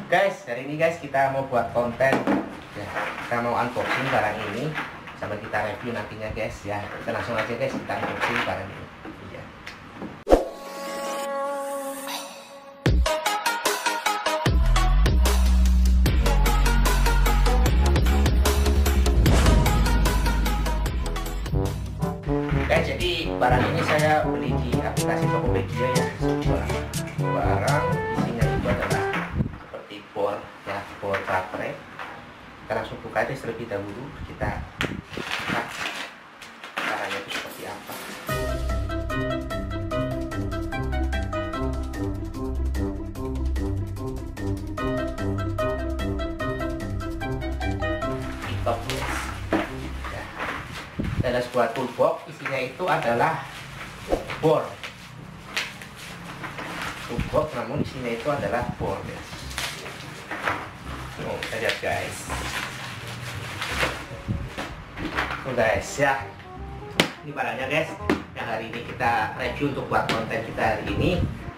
Guys, hari ini guys kita mau buat konten ya, kita mau unboxing barang ini sampai kita review nantinya guys ya. Kita langsung aja guys kita unboxing barang ini ya. Guys, jadi barang ini saya beli di aplikasi Tokopedia ya. Sebuah barang isinya itu adalah bor baterai. Kita langsung buka aja terlebih dahulu, kita lihat caranya itu seperti apa. Top ya. Ada sebuah toolbox, isinya itu adalah bor. Toolbox namun isinya itu adalah bor ya. Oh, kita lihat guys. Oh guys ya, ini barangnya guys yang hari ini kita review untuk buat konten kita hari ini.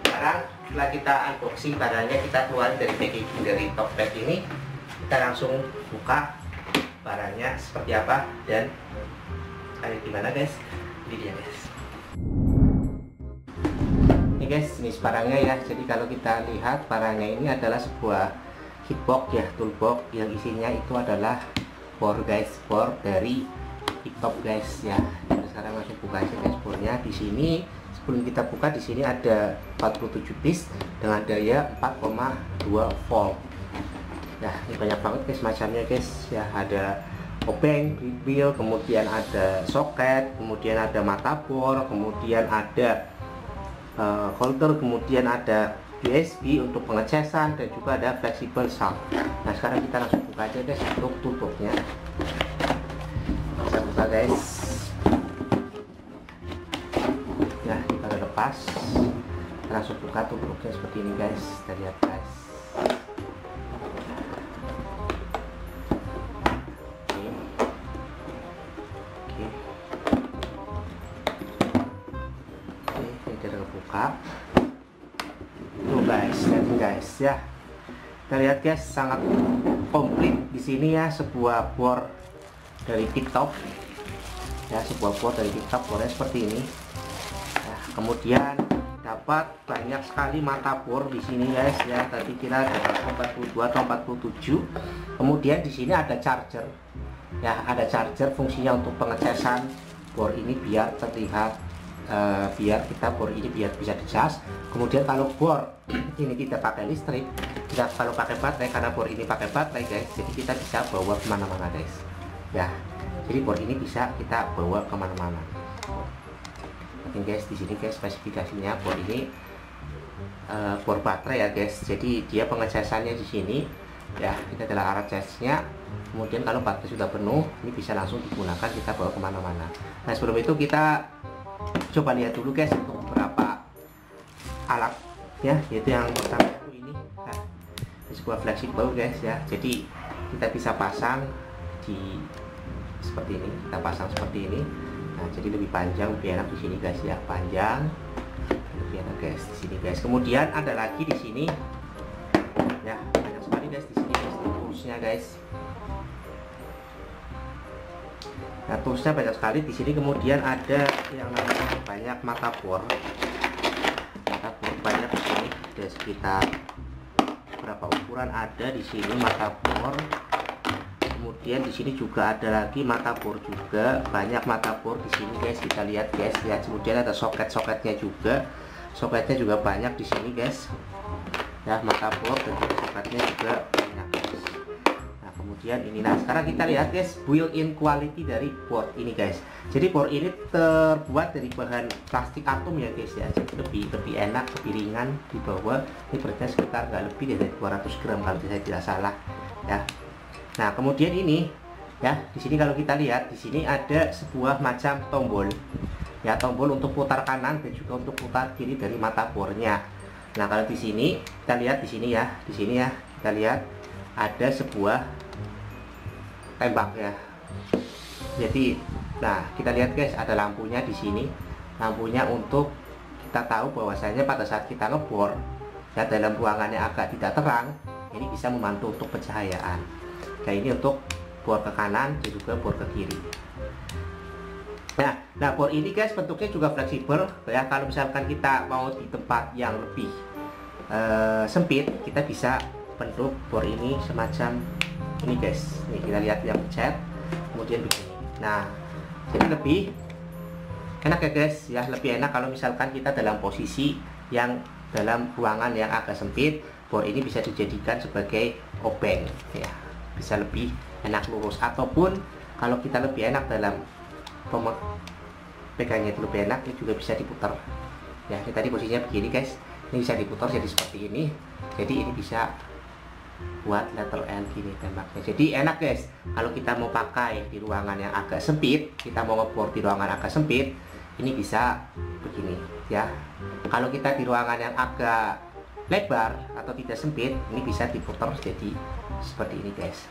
Sekarang setelah kita unboxing barangnya, kita keluar dari packaging dari top bag ini, kita langsung buka barangnya seperti apa dan kayak gimana guys. Ini dia guys. Ini guys jenis barangnya ya. Jadi kalau kita lihat barangnya ini adalah sebuah hitbox ya, toolbox yang isinya itu adalah bor guys, bor dari hitbox guys ya. Kita sekarang langsung buka aja guys bornya. Di sini sebelum kita buka, di sini ada 47 piece dengan daya 4,2 volt. Nah, ini banyak banget guys macamnya guys ya. Ada obeng, bibil, kemudian ada soket, kemudian ada mata bor, kemudian ada holder, kemudian ada USB untuk pengecasan, dan juga ada flexible sharp. Nah, sekarang kita langsung buka aja guys untuk tutupnya. Kita buka guys. Nah, kita udah lepas. Kita langsung buka tutupnya seperti ini guys. Kita lihat guys. Oke, ini udah buka. Guys ya, kita lihat guys, sangat komplit di sini ya. Sebuah bor dari TikTok ya, sebuah bor dari TikTok, bornya seperti ini. Nah, kemudian dapat banyak sekali mata bor di sini guys ya. Tadi kira ada 42 atau 47. Kemudian di sini ada charger ya, ada charger fungsinya untuk pengecasan bor ini biar terlihat biar kita bor ini biar bisa dicas. Kemudian kalau bor ini tidak pakai listrik, kita kalau pakai baterai, karena bor ini pakai baterai guys, jadi kita bisa bawa kemana-mana guys ya. Jadi bor ini bisa kita bawa kemana-mana. Oke guys, di sini guys spesifikasinya bor ini bor baterai ya guys. Jadi dia pengecasannya di sini ya, kita adalah arah casnya. Kemudian kalau baterai sudah penuh, ini bisa langsung digunakan, kita bawa kemana-mana. Nah, sebelum itu kita coba lihat dulu guys untuk beberapa alat ya, yaitu yang pertama itu ini. Nah, ini sebuah fleksibel guys ya. Jadi kita bisa pasang di seperti ini, kita pasang seperti ini. Nah, jadi lebih panjang, lebih enak di sini guys ya, panjang lebih enak guys di sini guys. Kemudian ada lagi di sini ya, banyak sekali guys di sini guys, toolsnya guys. Nah, toolsnya banyak sekali di sini. Kemudian ada yang namanya banyak mata bor. Mata bor banyak di sini, ada sekitar berapa ukuran ada di sini mata bor. Kemudian di sini juga ada lagi mata bor juga, banyak mata bor di sini guys. Kita lihat guys ya. Kemudian ada soket-soketnya juga. Soketnya juga banyak di sini guys. Ya, mata bor dan soketnya juga banyak guys. Nah, kemudian ini, nah sekarang kita lihat guys built-in quality dari board ini guys. Jadi board ini terbuat dari bahan plastik atom ya guys ya. Jadi lebih enak, lebih ringan dibawa. Ini beratnya sekitar nggak lebih dari 200 gram kalau saya tidak salah ya. Nah, kemudian ini ya, di sini kalau kita lihat di sini ada sebuah macam tombol ya, tombol untuk putar kanan dan juga untuk putar kiri dari mata bornya. Nah, kalau di sini kita lihat di sini ya, di sini ya kita lihat ada sebuah tembak ya. Jadi, nah kita lihat guys, ada lampunya di sini. Lampunya untuk kita tahu bahwasanya pada saat kita ngebor ya, dalam ruangannya agak tidak terang, ini bisa membantu untuk pencahayaan. Nah, ini untuk bor ke kanan dan juga bor ke kiri. Nah bor ini guys bentuknya juga fleksibel ya. Kalau misalkan kita mau di tempat yang lebih sempit, kita bisa bentuk bor ini semacam ini guys. Nih kita lihat yang pencet, kemudian begini. Nah jadi lebih enak ya guys ya, lebih enak kalau misalkan kita dalam posisi yang dalam ruangan yang agak sempit. Bor ini bisa dijadikan sebagai obeng ya, bisa lebih enak lurus, ataupun kalau kita lebih enak dalam pegangnya itu lebih enak, ini juga bisa diputar ya. Ini tadi posisinya begini guys, ini bisa diputar jadi seperti ini, jadi ini bisa buat letter L gini tembaknya. Jadi enak guys kalau kita mau pakai di ruangan yang agak sempit, kita mau ngebor di ruangan agak sempit, ini bisa begini ya. Kalau kita di ruangan yang agak lebar atau tidak sempit, ini bisa diputar jadi seperti ini guys.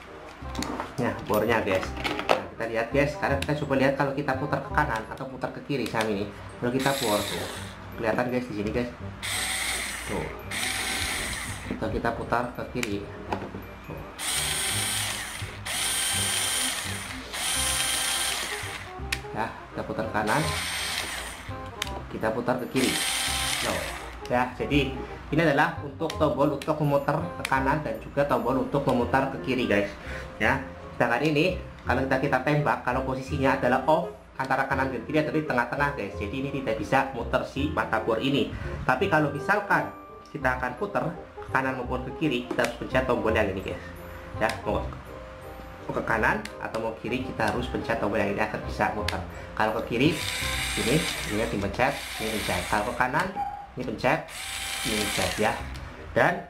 Nah bornya guys, nah, kita lihat guys. Sekarang kita coba lihat kalau kita putar ke kanan atau putar ke kiri sama ini. Kalau kita bor tuh kelihatan guys di sini guys. Tuh. Kalau kita putar ke kiri, tuh. Ya, kita putar ke kanan, kita putar ke kiri. Tuh. Ya, jadi ini adalah untuk tombol untuk memutar ke kanan dan juga tombol untuk memutar ke kiri guys ya. Sedangkan ini kalau kita tembak, kalau posisinya adalah off antara kanan dan kiri, atau di tengah-tengah guys, jadi ini tidak bisa muter si mata bor ini. Tapi kalau misalkan kita akan putar ke kanan maupun ke kiri, kita harus pencet tombol yang ini guys ya. Mau ke kanan atau mau kiri, kita harus pencet tombol yang ini agar bisa muter. Kalau ke kiri ini dipencet, ini pencet. Kalau ke kanan ini pencet, ini pencet ya. Dan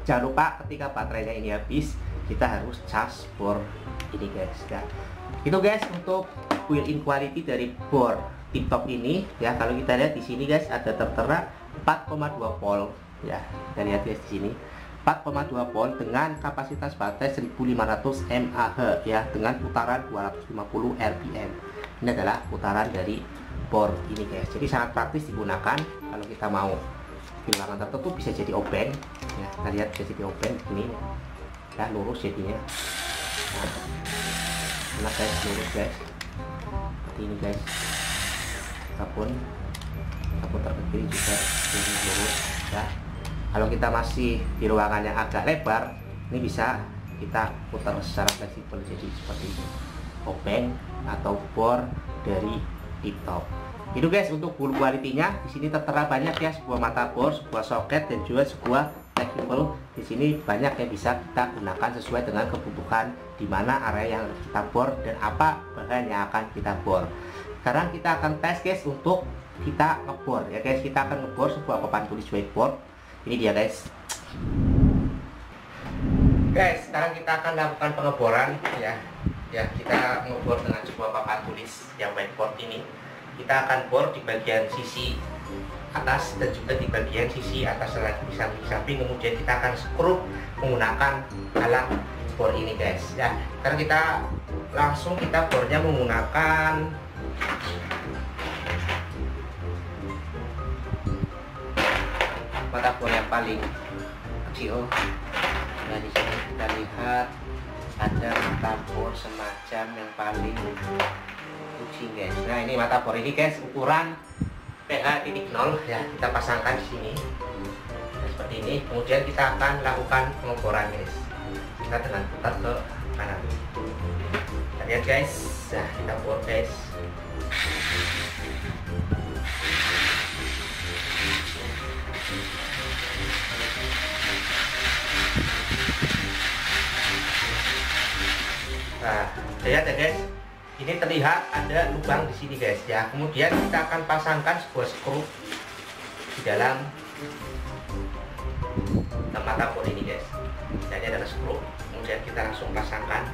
jangan lupa ketika baterainya ini habis, kita harus cas bor ini guys ya. Itu guys untuk built-in quality dari bor TipTop ini ya. Kalau kita lihat di sini guys, ada tertera 4,2 volt ya. Kita lihat guys di sini 4,2 volt dengan kapasitas baterai 1500 mAh ya, dengan putaran 250 rpm. Ini adalah putaran dari bor ini guys. Jadi sangat praktis digunakan kalau kita mau di ruangan tertentu, bisa jadi obeng ya. Kita lihat bisa jadi obeng ini ya, lurus jadinya. Nah guys, lurus guys seperti ini guys. Ataupun kita putar ke kiri juga ini lurus ya. Kalau kita masih di ruangan yang agak lebar, ini bisa kita putar secara fleksibel jadi seperti ini, obeng atau bor dari TipTop. Itu guys untuk build quality-nya. Di sini tertera banyak ya, sebuah mata bor, sebuah soket, dan juga sebuah fleksibel. Di sini banyak yang bisa kita gunakan sesuai dengan kebutuhan di mana area yang kita bor dan apa bahan yang akan kita bor. Sekarang kita akan tes guys untuk kita ngebor ya guys. Kita akan ngebor sebuah papan tulis whiteboard. Ini dia guys. Guys, sekarang kita akan lakukan pengeboran ya. Ya, kita ngebor dengan sebuah papan tulis yang whiteboard ini. Kita akan bor di bagian sisi atas dan juga di bagian sisi atas lagi di samping-samping. Kemudian kita akan skrup menggunakan alat bor ini guys ya. Sekarang kita langsung bornya menggunakan mata bor yang paling kecil. Nah di sini kita lihat ada mata bor semacam yang paling kucing guys. Nah ini mata bor ini guys ukuran PH.0 ya, kita pasangkan di sini nah, seperti ini. Kemudian kita akan lakukan pengeboran guys. Kita dengan putar ke kanan. Kita lihat guys. Nah kita bor guys. Nah lihat ya guys, ini terlihat ada lubang di sini guys ya. Kemudian kita akan pasangkan sebuah skru di dalam mata bor ini guys. Ini adalah skru. Kemudian kita langsung pasangkan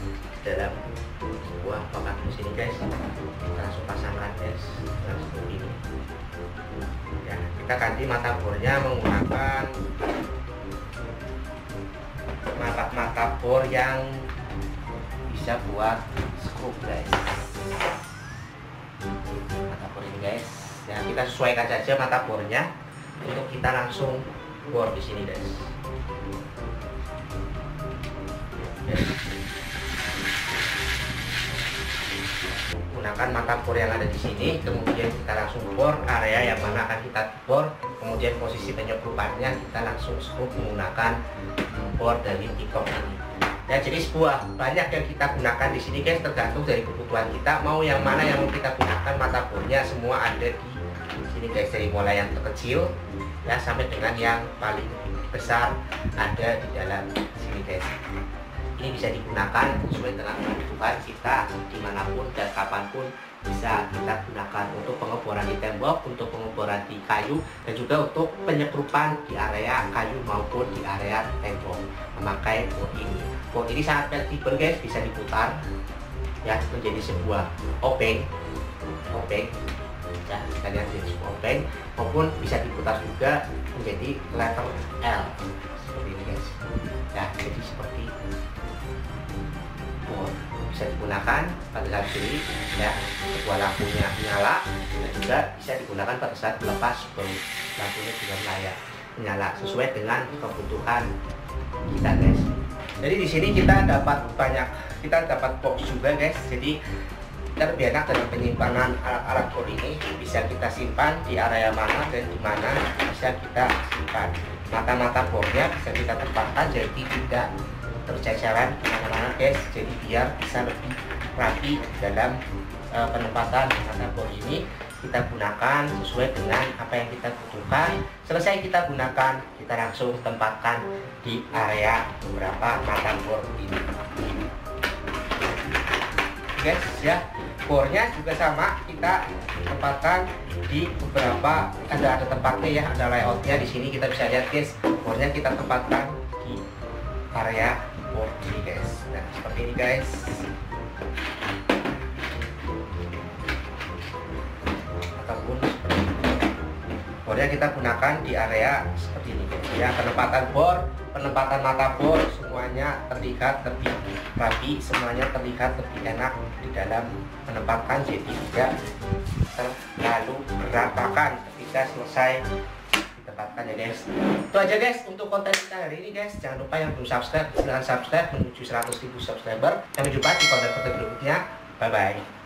di dalam sebuah papan tulis ini guys. Kita langsung pasangkan guys dengan skru ini. Ya, kita ganti mata bornya menggunakan mata bor yang bisa buat skru guys. Mata bor ini guys ya, kita sesuaikan saja mata bornya untuk kita langsung bor di sini guys. gunakan mata bor yang ada di sini, kemudian kita langsung bor area yang mana akan kita bor, kemudian posisi penyekrupannya kita langsung skrup menggunakan bor dari pick-up ini. Ya, jadi banyak yang kita gunakan di sini guys, tergantung dari kebutuhan kita mau yang mana yang mau kita gunakan. Mata bornya semua ada di sini guys, dari mulai yang terkecil ya sampai dengan yang paling besar ada di dalam sini guys. Ini bisa digunakan sesuai dengan kebutuhan kita dimanapun dan kapanpun bisa kita gunakan untuk pengeboran di tembok, untuk pengeboran di kayu, dan juga untuk penyekrupan di area kayu maupun di area tembok memakai bor ini. Bor ini sangat fleksibel guys, bisa diputar ya menjadi sebuah obeng ya, kita lihat jadi sebuah obeng, maupun bisa diputar juga menjadi letter L seperti ini guys ya. Jadi seperti bisa digunakan pada saat beli ya, sebuah lampunya nyala, dan juga bisa digunakan pada saat melepas baru lampunya juga menyala sesuai dengan kebutuhan kita guys. Jadi di sini kita dapat box juga guys. Jadi kita lebih enak dalam penyimpanan alat-alat bor ini, bisa kita simpan di area mana dan di mana bisa kita simpan. Mata-mata bornya bisa kita tempatkan jadi tidak terceceran kemana-mana guys, jadi biar bisa lebih rapi dalam penempatan mata bor ini. Kita gunakan sesuai dengan apa yang kita butuhkan. Selesai kita gunakan, kita langsung tempatkan di area beberapa mata bor ini guys ya. Bornya juga sama, kita tempatkan di beberapa, ada tempatnya ya, ada layoutnya di sini. Kita bisa lihat guys, bornya kita tempatkan di area bor ini guys. Nah seperti ini guys. Ataupun seperti ini. Bornya kita gunakan di area seperti ini guys ya. Penempatan mata bor semuanya terlihat lebih rapi, semuanya terlihat lebih enak di dalam menempatkan, jadi tidak terlalu berantakan ketika selesai ditempatkan ya guys. Itu aja guys untuk konten kita hari ini guys. Jangan lupa yang belum subscribe, silahkan subscribe menuju 100.000 subscriber. Sampai jumpa di konten berikutnya. Bye bye.